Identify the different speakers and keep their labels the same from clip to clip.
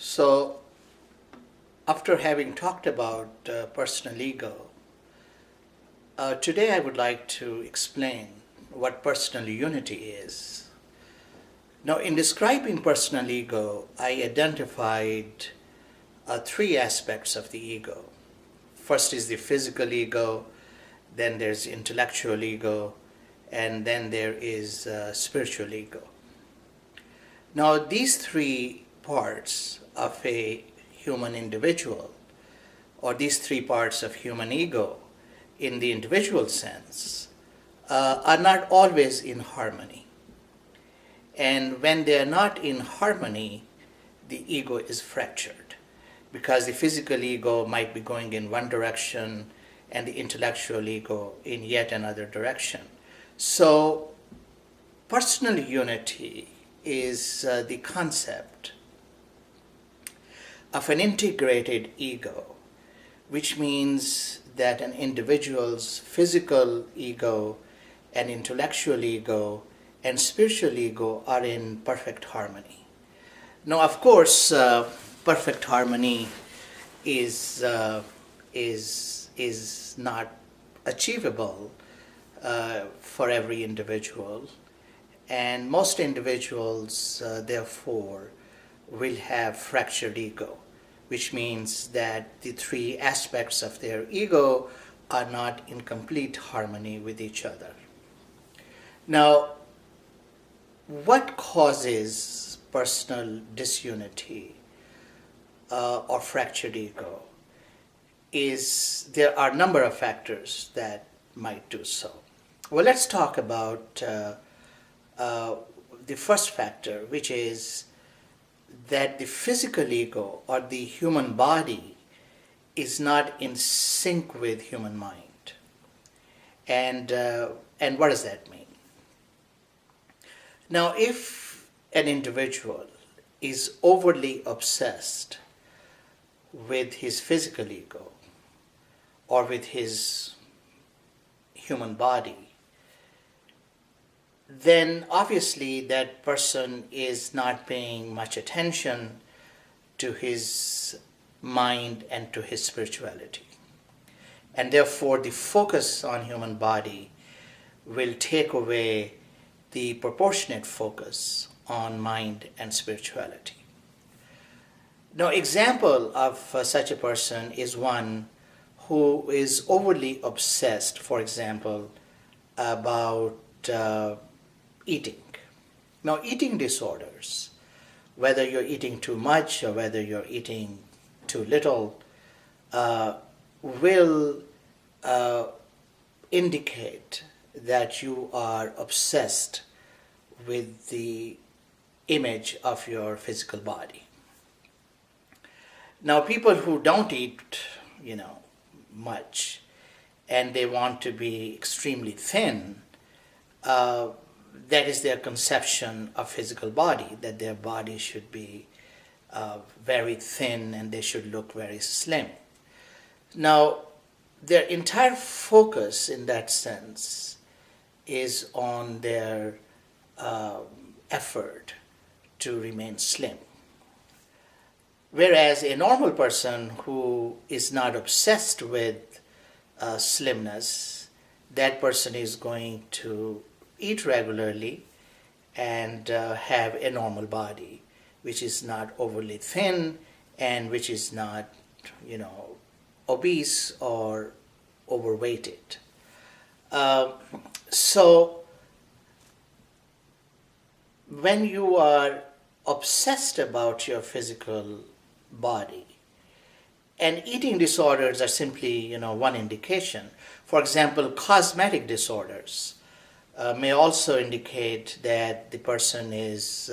Speaker 1: So, after having talked about personal ego, today I would like to explain what personal unity is. Now, in describing personal ego, I identified three aspects of the ego. First is the physical ego, then there's intellectual ego, and then there is spiritual ego. Now, these three parts of a human individual, or these three parts of human ego in the individual sense, are not always in harmony. And when they are not in harmony, the ego is fractured, because the physical ego might be going in one direction and the intellectual ego in yet another direction. So, personal unity is the concept of an integrated ego, which means that an individual's physical ego and intellectual ego and spiritual ego are in perfect harmony. Now, of course, perfect harmony is not achievable for every individual, and most individuals, therefore, will have fractured ego, which means that the three aspects of their ego are not in complete harmony with each other. Now, what causes personal disunity or fractured ego is there are a number of factors that might do so. Well, let's talk about the first factor, which is that the physical ego or the human body is not in sync with human mind. And what does that mean? Now, if an individual is overly obsessed with his physical ego or with his human body, then obviously that person is not paying much attention to his mind and to his spirituality. And therefore the focus on human body will take away the proportionate focus on mind and spirituality. Now, example of such a person is one who is overly obsessed, for example, about eating. Now, eating disorders, whether you're eating too much or whether you're eating too little, will indicate that you are obsessed with the image of your physical body. Now, people who don't eat, much, and they want to be extremely thin, that is their conception of physical body, that their body should be very thin and they should look very slim. Now, their entire focus in that sense is on their effort to remain slim. Whereas a normal person who is not obsessed with slimness, that person is going to eat regularly and have a normal body, which is not overly thin and which is not, obese or overweighted. So when you are obsessed about your physical body, and eating disorders are simply, one indication. For example, cosmetic disorders may also indicate that the person is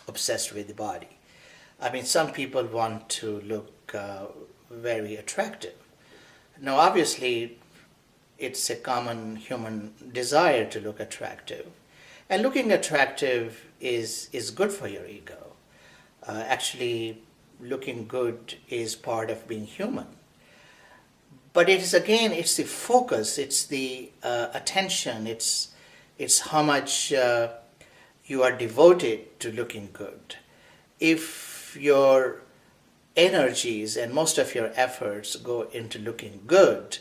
Speaker 1: obsessed with the body. I mean, some people want to look very attractive. Now, obviously, it's a common human desire to look attractive. And looking attractive is good for your ego. Actually, looking good is part of being human. But it's the focus, it's the attention, it's how much you are devoted to looking good. If if your energies and most of your efforts go into looking good,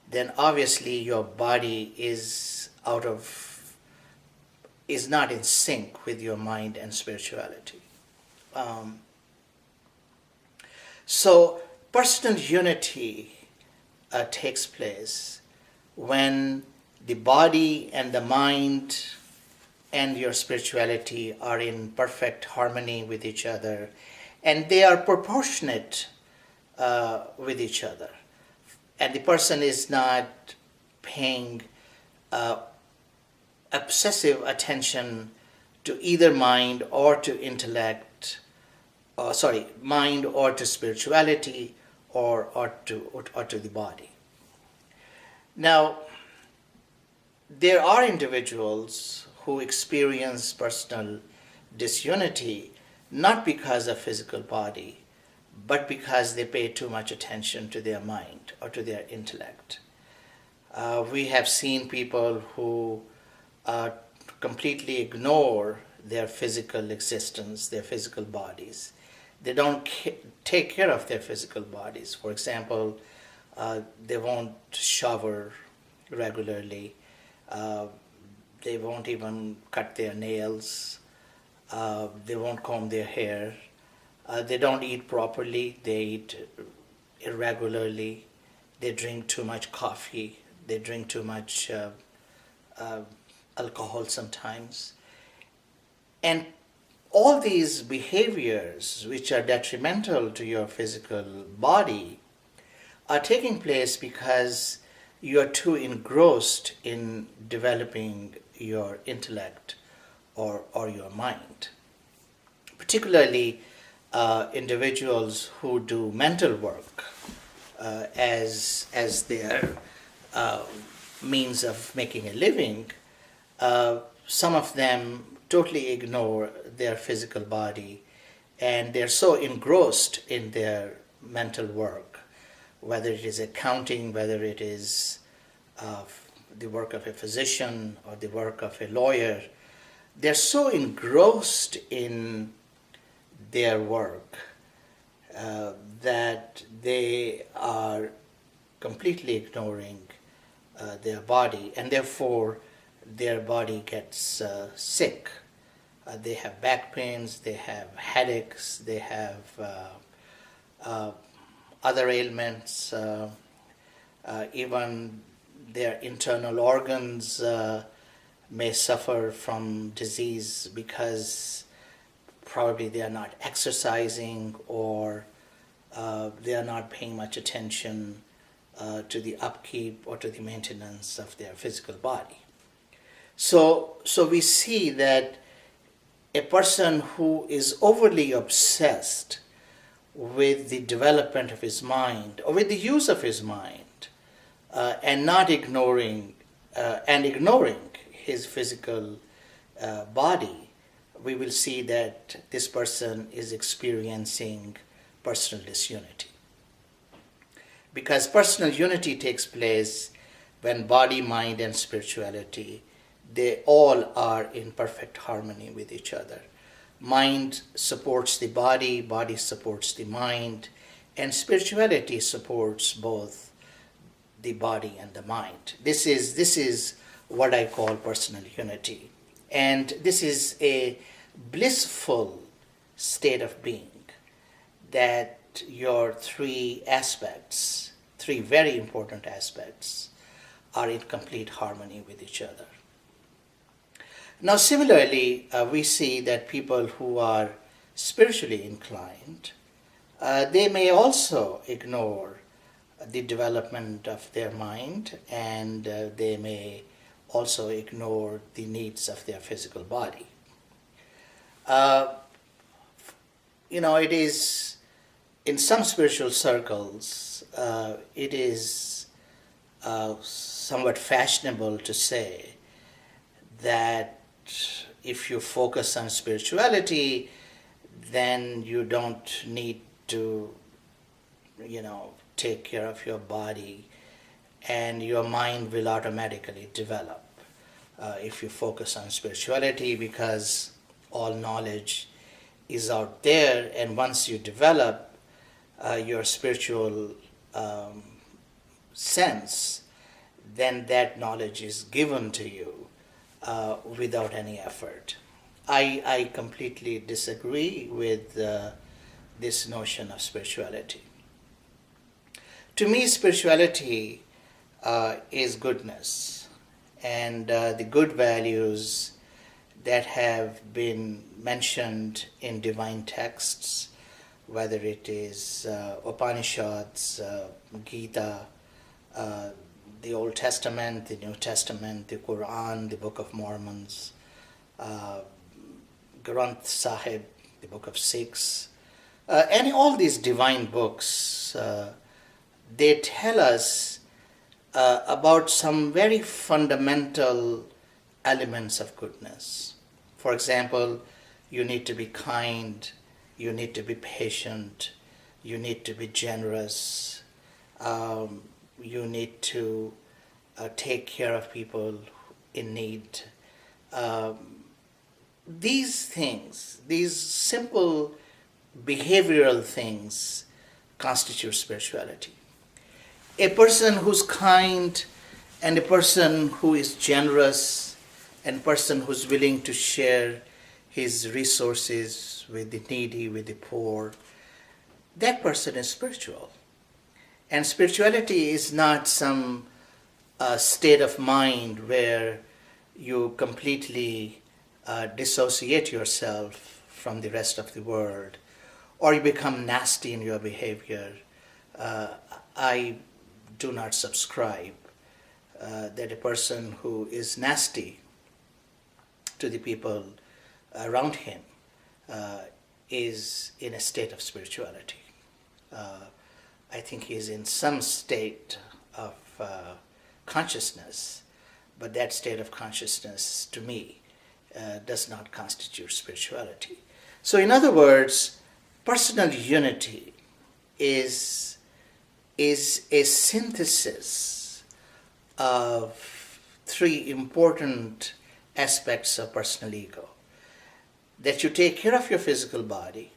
Speaker 1: then obviously your body is not in sync with your mind and spirituality. Um, so personal unity takes place when the body and the mind and your spirituality are in perfect harmony with each other, and they are proportionate with each other. And the person is not paying obsessive attention to either mind or to intellect, mind or to spirituality or to the body. Now, there are individuals who experience personal disunity not because of physical body, but because they pay too much attention to their mind or to their intellect. We have seen people who completely ignore their physical existence, their physical bodies. They don't take care of their physical bodies. For example, they won't shower regularly. They won't even cut their nails. They won't comb their hair. They don't eat properly. They eat irregularly. They drink too much coffee. They drink too much alcohol sometimes. And all these behaviors, which are detrimental to your physical body, are taking place because you are too engrossed in developing your intellect or your mind. Particularly individuals who do mental work as their means of making a living, some of them totally ignore their physical body, and they're so engrossed in their mental work, whether it is accounting, whether it is the work of a physician or the work of a lawyer. They're so engrossed in their work that they are completely ignoring their body, and therefore their body gets sick. They have back pains, they have headaches, they have other ailments, even their internal organs may suffer from disease because probably they are not exercising, or they are not paying much attention to the upkeep or to the maintenance of their physical body. So we see that a person who is overly obsessed with the development of his mind or with the use of his mind and ignoring his physical body, we will see that this person is experiencing personal disunity. Because personal unity takes place when body, mind, and spirituality, they all are in perfect harmony with each other. Mind supports the body, body supports the mind, and spirituality supports both the body and the mind. This is what I call personal unity. And this is a blissful state of being, that your three very important aspects, are in complete harmony with each other. Now, similarly, we see that people who are spiritually inclined, they may also ignore the development of their mind, and they may also ignore the needs of their physical body. It is, in some spiritual circles, it is somewhat fashionable to say that if you focus on spirituality, then you don't need to, take care of your body, and your mind will automatically develop if you focus on spirituality, because all knowledge is out there, and once you develop your spiritual um, sense, then that knowledge is given to you without any effort. I completely disagree with this notion of spirituality. To me, spirituality is goodness, and the good values that have been mentioned in divine texts, whether it is Upanishads, Gita, the Old Testament, the New Testament, the Quran, the Book of Mormons, Granth Sahib, the Book of Sikhs, and all these divine books, they tell us about some very fundamental elements of goodness. For example, you need to be kind, you need to be patient, you need to be generous, you need to take care of people in need. These things, these simple behavioral things, constitute spirituality. A person who's kind, and a person who is generous, and a person who's willing to share his resources with the needy, with the poor, that person is spiritual. And spirituality is not some state of mind where you completely dissociate yourself from the rest of the world, or you become nasty in your behavior. I do not subscribe that a person who is nasty to the people around him is in a state of spirituality. I think he is in some state of consciousness, but that state of consciousness, to me, does not constitute spirituality. So, in other words, personal unity is a synthesis of three important aspects of personal ego. That you take care of your physical body,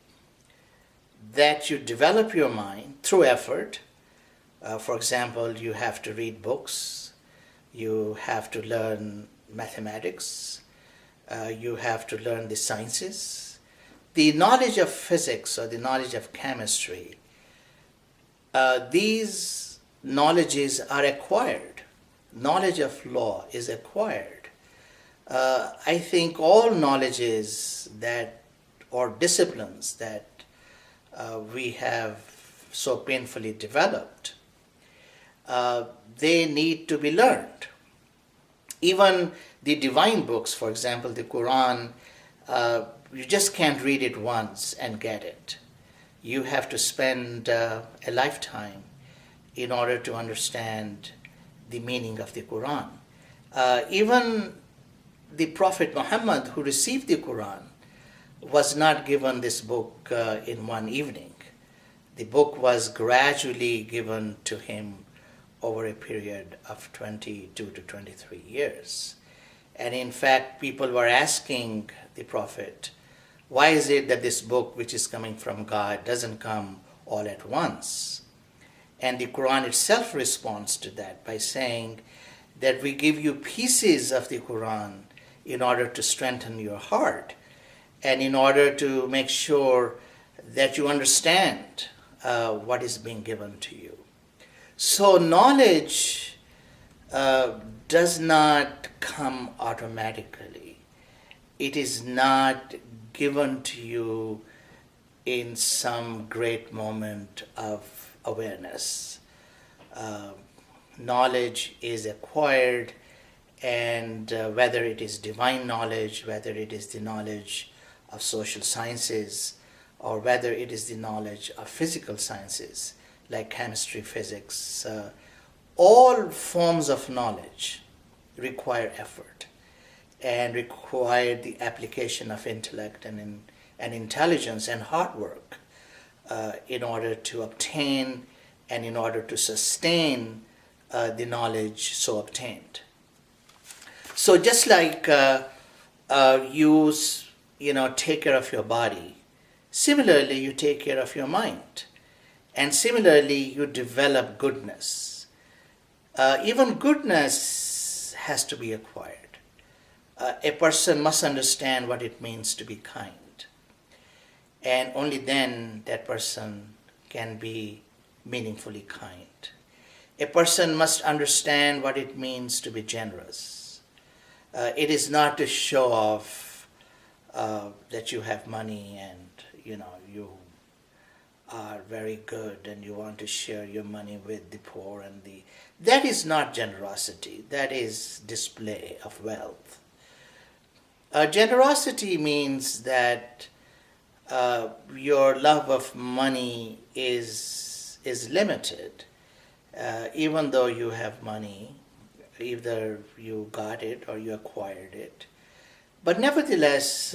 Speaker 1: that you develop your mind through effort. For example, you have to read books, you have to learn mathematics, you have to learn the sciences. The knowledge of physics or the knowledge of chemistry, these knowledges are acquired. Knowledge of law is acquired. I think all knowledges that, or disciplines that we have so painfully developed, they need to be learned. Even the divine books, for example, the Quran, you just can't read it once and get it. You have to spend a lifetime in order to understand the meaning of the Quran. Even the Prophet Muhammad, who received the Quran, was not given this book in one evening. The book was gradually given to him over a period of 22 to 23 years. And in fact, people were asking the Prophet, why is it that this book, which is coming from God, doesn't come all at once? And the Quran itself responds to that by saying that we give you pieces of the Quran in order to strengthen your heart and in order to make sure that you understand what is being given to you. So knowledge does not come automatically. It is not given to you in some great moment of awareness. Knowledge is acquired, and whether it is divine knowledge, whether it is the knowledge of social sciences, or whether it is the knowledge of physical sciences like chemistry, physics, all forms of knowledge require effort and require the application of intellect and intelligence and hard work in order to obtain and in order to sustain the knowledge so obtained. So just like you take care of your body, Similarly, you take care of your mind. And similarly, you develop goodness. Even goodness has to be acquired. A person must understand what it means to be kind. And only then that person can be meaningfully kind. A person must understand what it means to be generous. It is not to show off that you have money and you are very good and you want to share your money with the poor and that is not generosity. That is display of wealth. Generosity means that your love of money is limited. Even though you have money, either you got it or you acquired it, but nevertheless,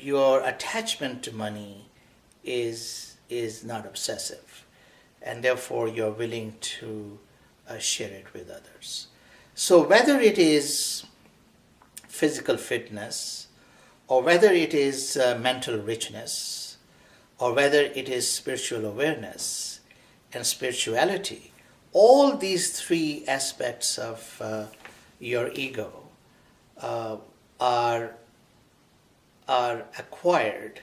Speaker 1: your attachment to money is not obsessive, and therefore you're willing to share it with others. So whether it is physical fitness, or whether it is mental richness, or whether it is spiritual awareness and spirituality, all these three aspects of your ego are acquired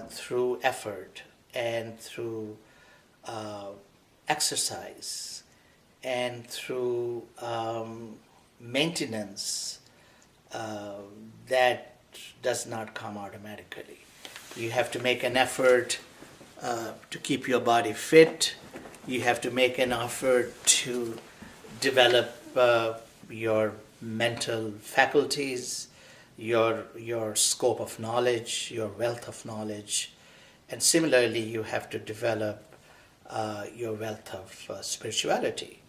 Speaker 1: through effort and through exercise and through maintenance that does not come automatically. You have to make an effort to keep your body fit. You have to make an effort to develop your mental faculties, your scope of knowledge, your wealth of knowledge, and similarly you have to develop your wealth of spirituality.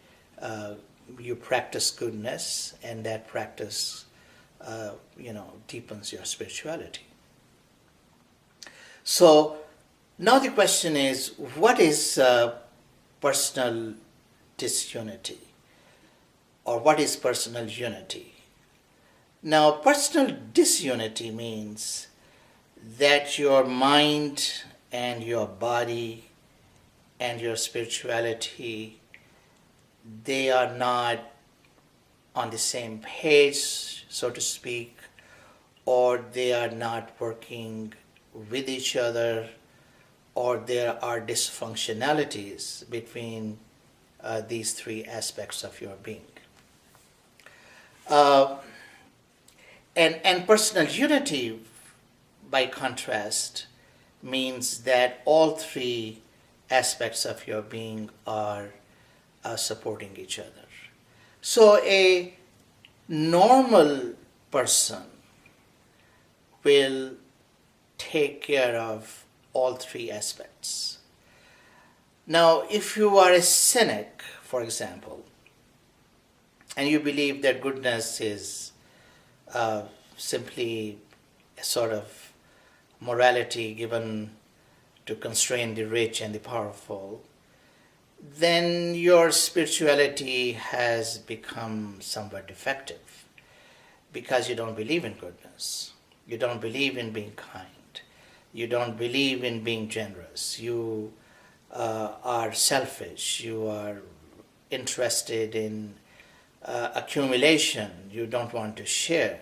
Speaker 1: You practice goodness, and that practice deepens your spirituality. So now the question is, what is personal disunity, or what is personal unity? Now, personal disunity means that your mind and your body and your spirituality, they are not on the same page, so to speak, or they are not working with each other, or there are dysfunctionalities between these three aspects of your being. And personal unity, by contrast, means that all three aspects of your being are supporting each other. So a normal person will take care of all three aspects. Now, if you are a cynic, for example, and you believe that goodness is simply a sort of morality given to constrain the rich and the powerful, then your spirituality has become somewhat defective, because you don't believe in goodness. You don't believe in being kind. You don't believe in being generous. You are selfish. You are interested in accumulation. You don't want to share.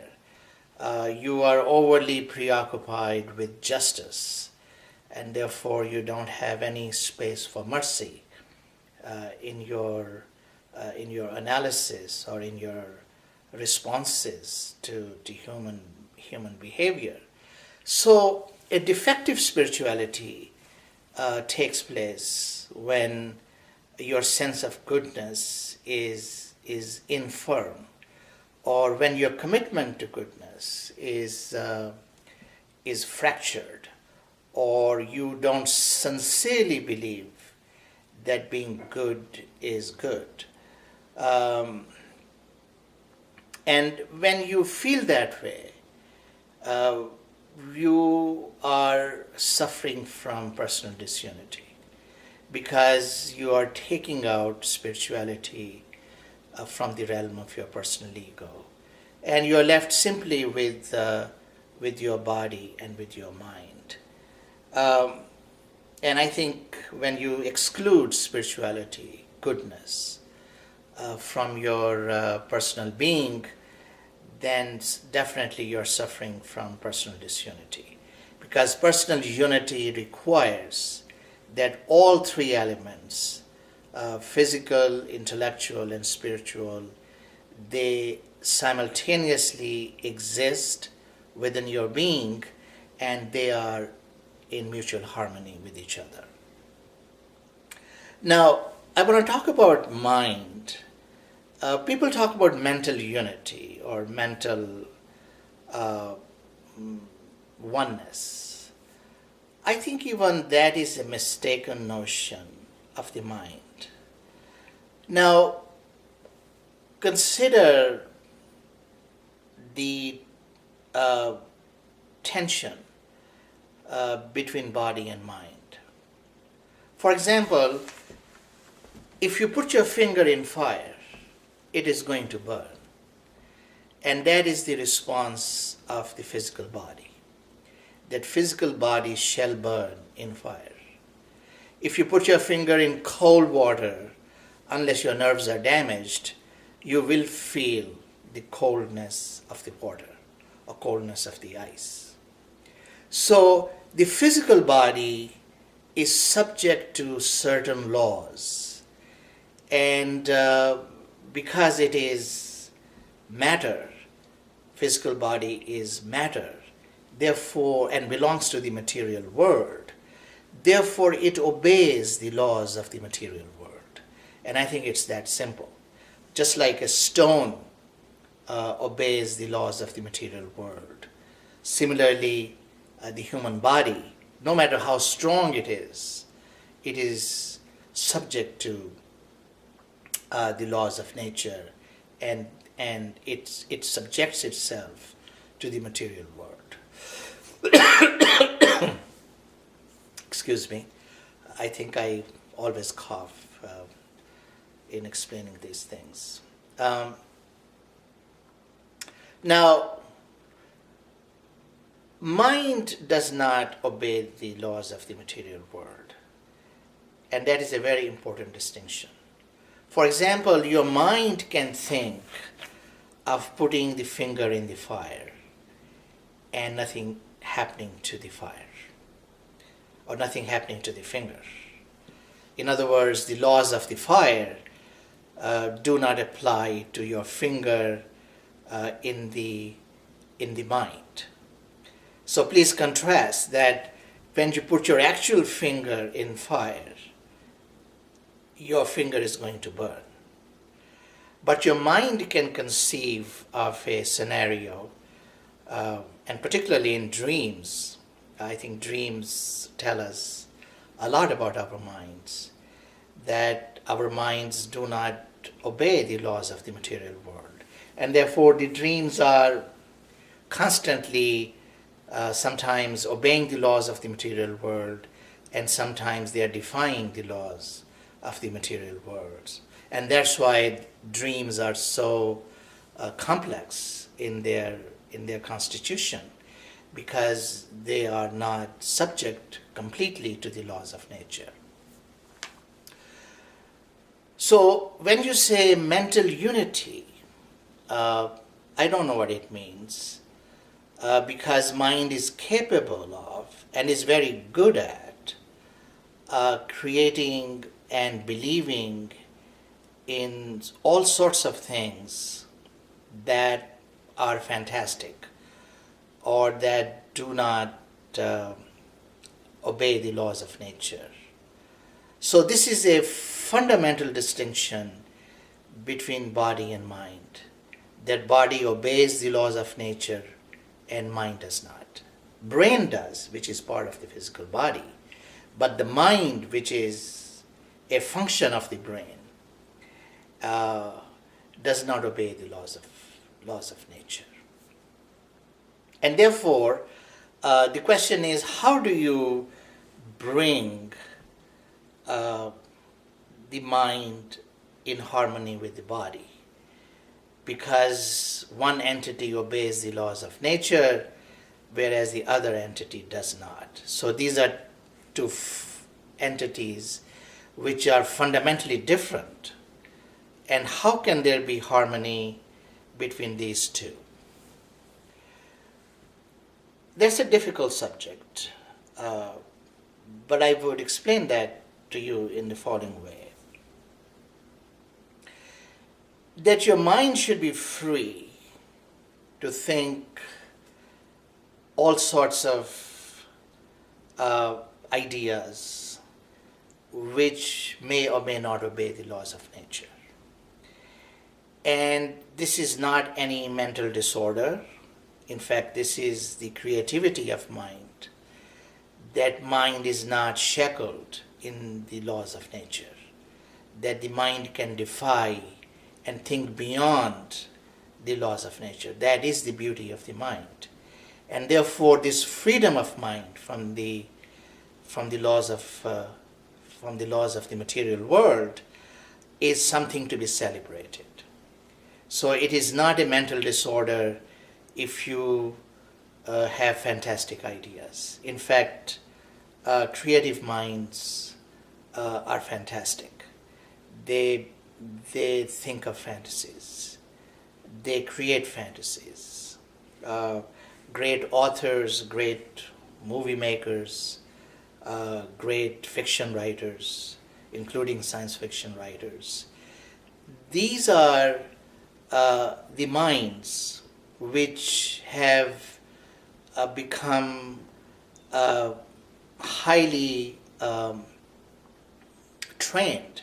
Speaker 1: You are overly preoccupied with justice, and therefore you don't have any space for mercy in your analysis or in your responses to human behavior. So a defective spirituality takes place when your sense of goodness is infirm, or when your commitment to goodness is fractured, or you don't sincerely believe that being good is good. And when you feel that way, you are suffering from personal disunity, because you are taking out spirituality from the realm of your personal ego, and you are left simply with with your body and with your mind. Um, and I think when you exclude spirituality, goodness, from your personal being, then definitely you're suffering from personal disunity. Because personal unity requires that all three elements, physical, intellectual, and spiritual, they simultaneously exist within your being, and they are in mutual harmony with each other. Now, I want to talk about mind. People talk about mental unity or mental uh, oneness. I think even that is a mistaken notion of the mind. Now, consider the tension between body and mind. For example, if you put your finger in fire, it is going to burn. And that is the response of the physical body. That physical body shall burn in fire. If you put your finger in cold water, unless your nerves are damaged, you will feel the coldness of the water or coldness of the ice. So the physical body is subject to certain laws, and because it is matter, physical body is matter, therefore, and belongs to the material world, therefore it obeys the laws of the material world. And I think it's that simple. Just like a stone obeys the laws of the material world. Similarly, the human body, no matter how strong it is subject to the laws of nature, and it subjects itself to the material world. Excuse me. I think I always cough in explaining these things. Now, mind does not obey the laws of the material world, and that is a very important distinction. For example, your mind can think of putting the finger in the fire and nothing happening to the fire, or nothing happening to the finger. In other words, the laws of the fire do not apply to your finger in the mind. So please contrast that when you put your actual finger in fire, your finger is going to burn. But your mind can conceive of a scenario, and particularly in dreams. I think dreams tell us a lot about our minds, that our minds do not obey the laws of the material world. And therefore the dreams are constantly sometimes obeying the laws of the material world, and sometimes they are defying the laws of the material world. And that's why dreams are so complex in their constitution, because they are not subject completely to the laws of nature. So when you say mental unity, I don't know what it means, because mind is capable of and is very good at creating and believing in all sorts of things that are fantastic or that do not obey the laws of nature. So this is a fundamental distinction between body and mind, that body obeys the laws of nature and mind does not. Brain does, which is part of the physical body, but the mind, which is a function of the brain, does not obey the laws of nature. And therefore, the question is, how do you bring the mind in harmony with the body? Because one entity obeys the laws of nature, whereas the other entity does not. So these are two entities which are fundamentally different. And how can there be harmony between these two? That's a difficult subject, but I would explain that to you in the following way. That your mind should be free to think all sorts of ideas which may or may not obey the laws of nature. And this is not any mental disorder. In fact, this is the creativity of mind, that mind is not shackled in the laws of nature, that the mind can defy and think beyond the laws of nature. That is the beauty of the mind. And therefore, this freedom of mind from the laws of the material world is something to be celebrated. So it is not a mental disorder if you have fantastic ideas. In fact, creative minds are fantastic. They think of fantasies. They create fantasies. Great authors, great movie makers, great fiction writers, including science fiction writers. These are the minds which have become highly trained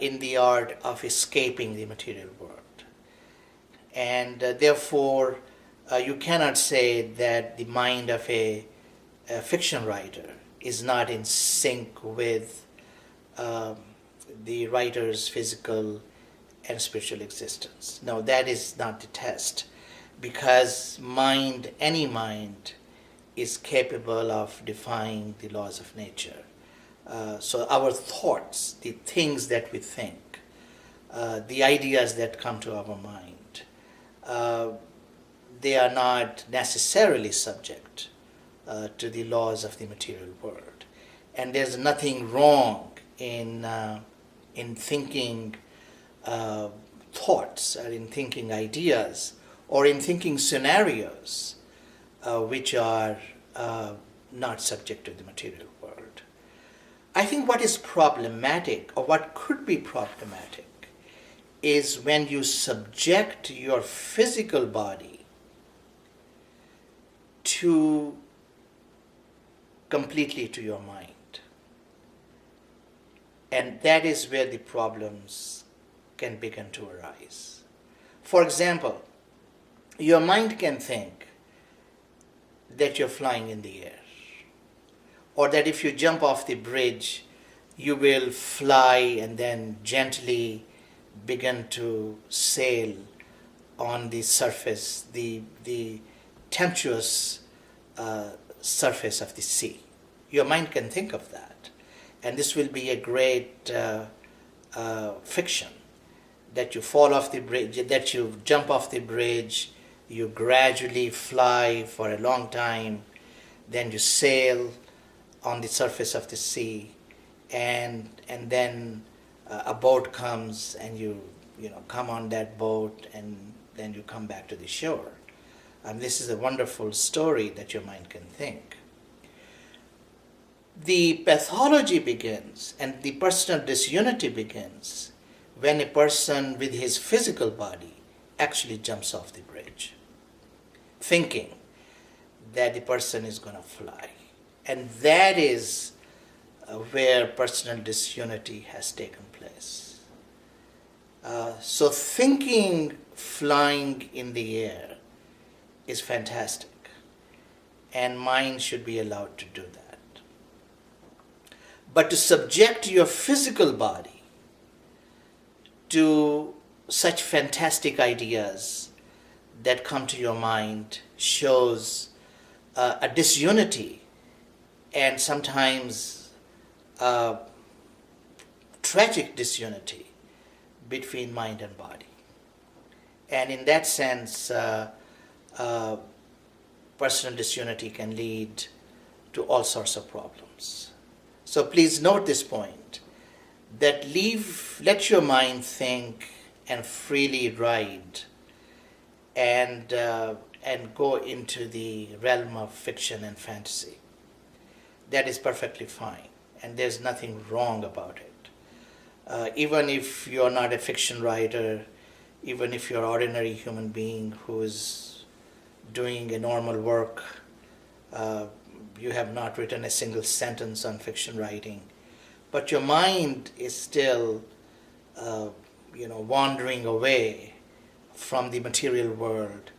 Speaker 1: in the art of escaping the material world. And therefore, you cannot say that the mind of a fiction writer is not in sync with the writer's physical and spiritual existence. No, that is not the test, because any mind is capable of defying the laws of nature. So our thoughts, the things that we think, the ideas that come to our mind, they are not necessarily subject to the laws of the material world. And there's nothing wrong in thinking thoughts, or in thinking ideas, or in thinking scenarios which are not subject to the material world. I think what is problematic, or what could be problematic, is when you subject your physical body completely to your mind. And that is where the problems can begin to arise. For example, your mind can think that you're flying in the air, or that if you jump off the bridge, you will fly and then gently begin to sail on the surface, the tempestuous surface of the sea. Your mind can think of that. And this will be a great fiction, that you fall off the bridge, that you jump off the bridge, you gradually fly for a long time, then you sail on the surface of the sea, and then a boat comes, and you come on that boat, and then you come back to the shore. And this is a wonderful story that your mind can think. The pathology begins, and the personal disunity begins, when a person with his physical body actually jumps off the bridge, thinking that the person is going to fly. And that is where personal disunity has taken place. So thinking flying in the air is fantastic, and mind should be allowed to do that. But to subject your physical body to such fantastic ideas that come to your mind shows a disunity, and sometimes tragic disunity between mind and body. And in that sense, personal disunity can lead to all sorts of problems. So please note this point, that let your mind think and freely ride and go into the realm of fiction and fantasy. That is perfectly fine, and there's nothing wrong about it. Even if you're not a fiction writer, even if you're an ordinary human being who is doing a normal work, you have not written a single sentence on fiction writing, but your mind is still, wandering away from the material world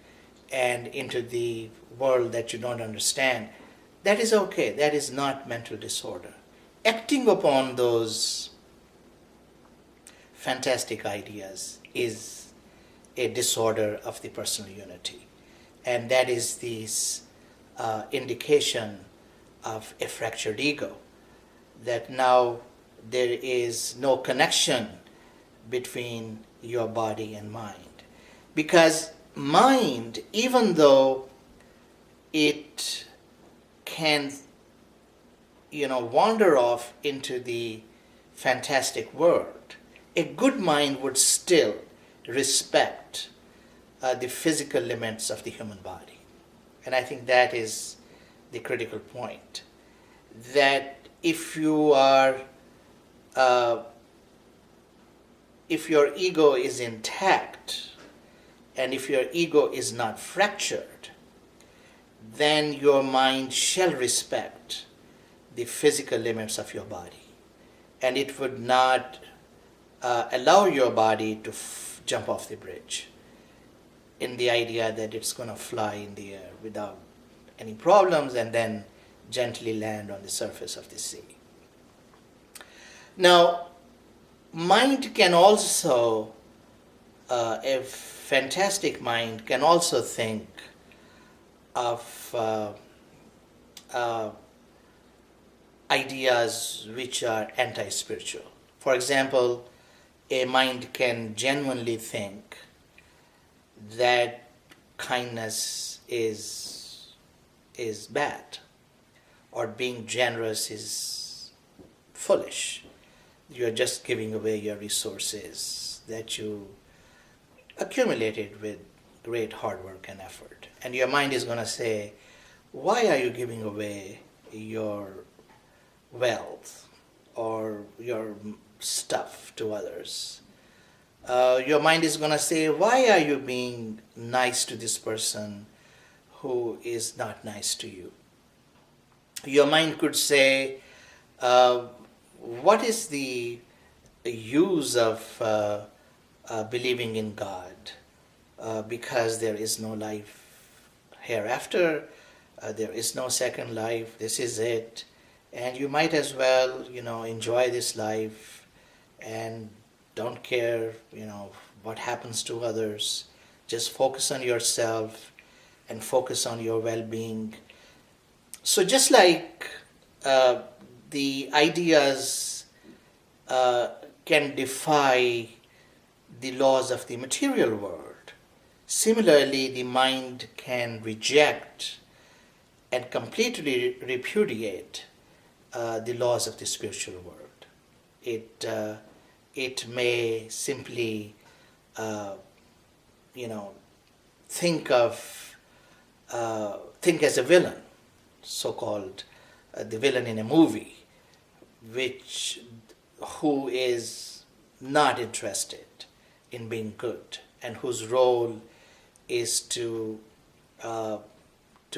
Speaker 1: and into the world that you don't understand. That is okay. That is not mental disorder. Acting upon those fantastic ideas is a disorder of the personal unity, and that is the indication of a fractured ego, that now there is no connection between your body and mind. Because mind, even though it can, wander off into the fantastic world, a good mind would still respect the physical limits of the human body. And I think that is the critical point. That if you are, if your ego is intact, and if your ego is not fractured, then your mind shall respect the physical limits of your body, and it would not allow your body to jump off the bridge in the idea that it's going to fly in the air without any problems and then gently land on the surface of the sea. Now, mind can also, a fantastic mind can also think of ideas which are anti-spiritual. For example, a mind can genuinely think that kindness is bad, or being generous is foolish. You're just giving away your resources that you accumulated with great hard work and effort. And your mind is going to say, why are you giving away your wealth or your stuff to others? Your mind is going to say, why are you being nice to this person who is not nice to you? Your mind could say, what is the use of believing in God? Because there is no life hereafter, there is no second life, this is it. And you might as well, enjoy this life and don't care, what happens to others. Just focus on yourself and focus on your well-being. So just like the ideas can defy the laws of the material world, similarly the mind can reject and completely repudiate the laws of the spiritual world. It may simply, think as a villain, so-called the villain in a movie, who is not interested in being good and whose role is to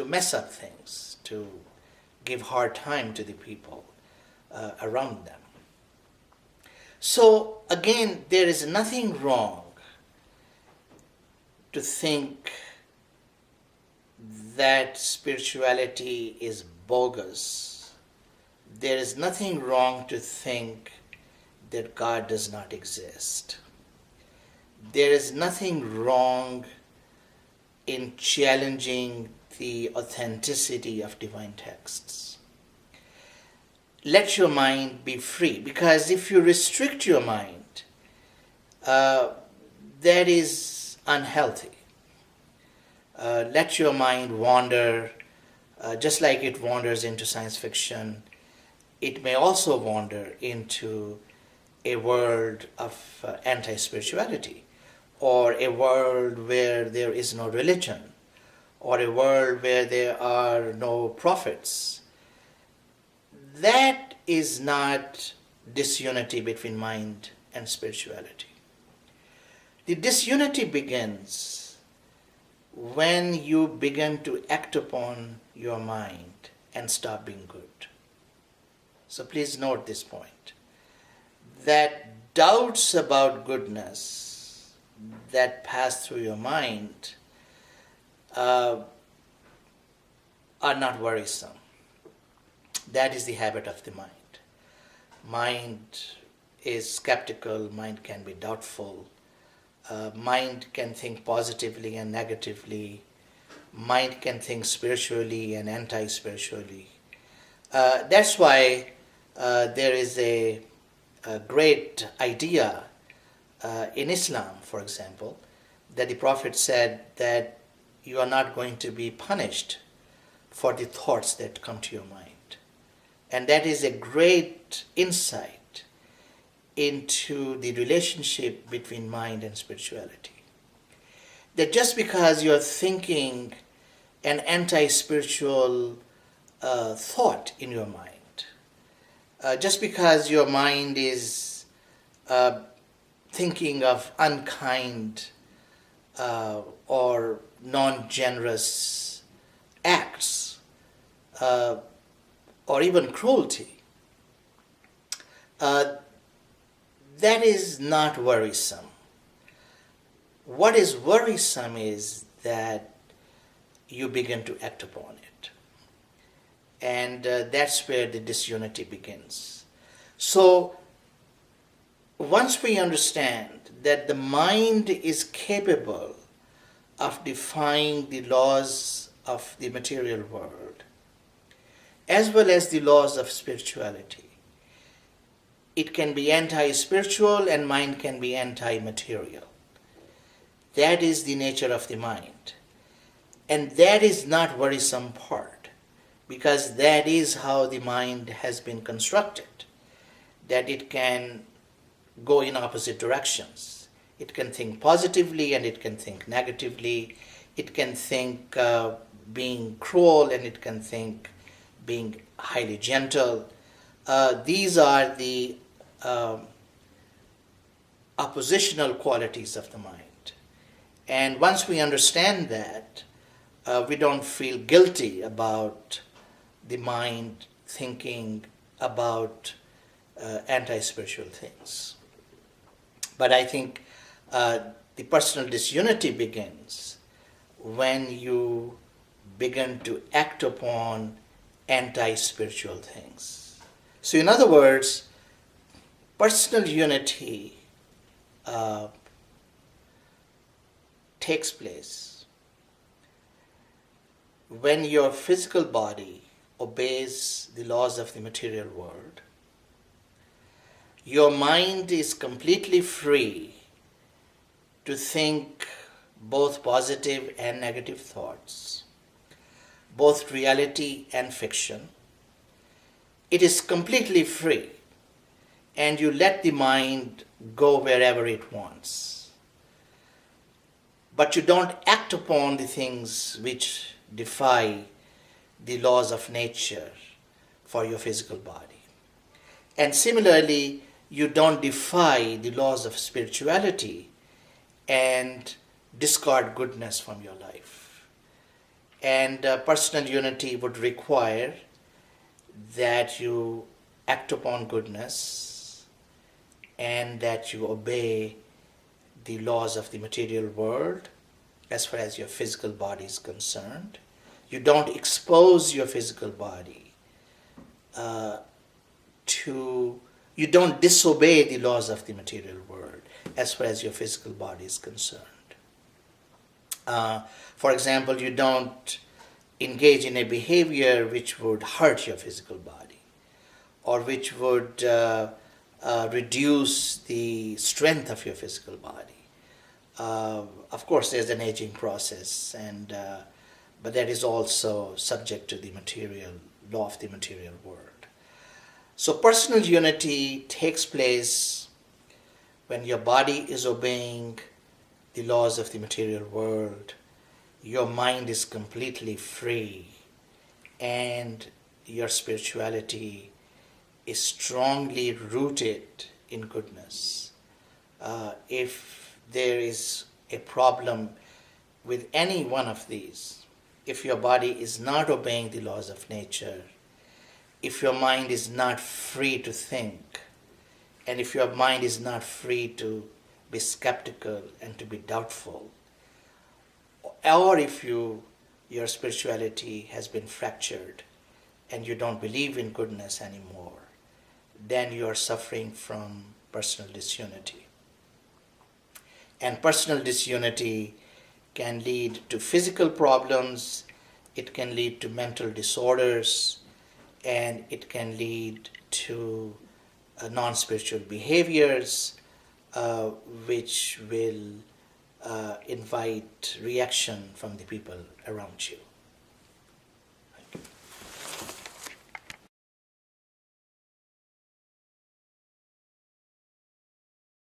Speaker 1: mess up things, to give hard time to the people around them. So again, there is nothing wrong to think that spirituality is bogus. There is nothing wrong to think that God does not exist. There is nothing wrong in challenging the authenticity of divine texts. Let your mind be free, because if you restrict your mind, that is unhealthy. Let your mind wander Just like it wanders into science fiction, it may also wander into a world of anti-spirituality, or a world where there is no religion, or a world where there are no prophets. That is not disunity between mind and spirituality. The disunity begins when you begin to act upon your mind and stop being good. So please note this point, that doubts about goodness that pass through your mind are not worrisome. That is the habit of the mind. Mind is skeptical, mind can be doubtful, mind can think positively and negatively, mind can think spiritually and anti-spiritually. That's why there is a great idea in Islam, for example, that the Prophet said that you are not going to be punished for the thoughts that come to your mind. And that is a great insight into the relationship between mind and spirituality. That just because you're thinking an anti-spiritual thought in your mind, just because your mind is thinking of unkind or non-generous acts, or even cruelty, that is not worrisome. What is worrisome is that you begin to act upon it. And that's where the disunity begins. So once we understand that the mind is capable of defying the laws of the material world, as well as the laws of spirituality, it can be anti-spiritual and mind can be anti-material. That is the nature of the mind. And that is not worrisome part, because that is how the mind has been constructed, that it can go in opposite directions. It can think positively and it can think negatively. It can think being cruel and it can think being highly gentle. These are the oppositional qualities of the mind. And once we understand that, we don't feel guilty about the mind thinking about anti-spiritual things. But I think the personal disunity begins when you begin to act upon anti-spiritual things. So in other words, personal unity takes place when your physical body obeys the laws of the material world. Your mind is completely free to think both positive and negative thoughts, both reality and fiction. It is completely free, and you let the mind go wherever it wants. But you don't act upon the things which defy the laws of nature for your physical body. And similarly, you don't defy the laws of spirituality and discard goodness from your life. And personal unity would require that you act upon goodness and that you obey the laws of the material world as far as your physical body is concerned. You don't expose your physical body you don't disobey the laws of the material world as far as your physical body is concerned. For example, you don't engage in a behavior which would hurt your physical body or which would reduce the strength of your physical body. Of course, there's an aging process, but that is also subject to the material law of the material world. So personal unity takes place when your body is obeying the laws of the material world, your mind is completely free, and your spirituality is strongly rooted in goodness. If there is a problem with any one of these, if your body is not obeying the laws of nature, if your mind is not free to think, and if your mind is not free to be skeptical and to be doubtful, or if your spirituality has been fractured and you don't believe in goodness anymore, then you are suffering from personal disunity. And personal disunity can lead to physical problems, it can lead to mental disorders, and it can lead to non-spiritual behaviors, which will invite reaction from the people around you.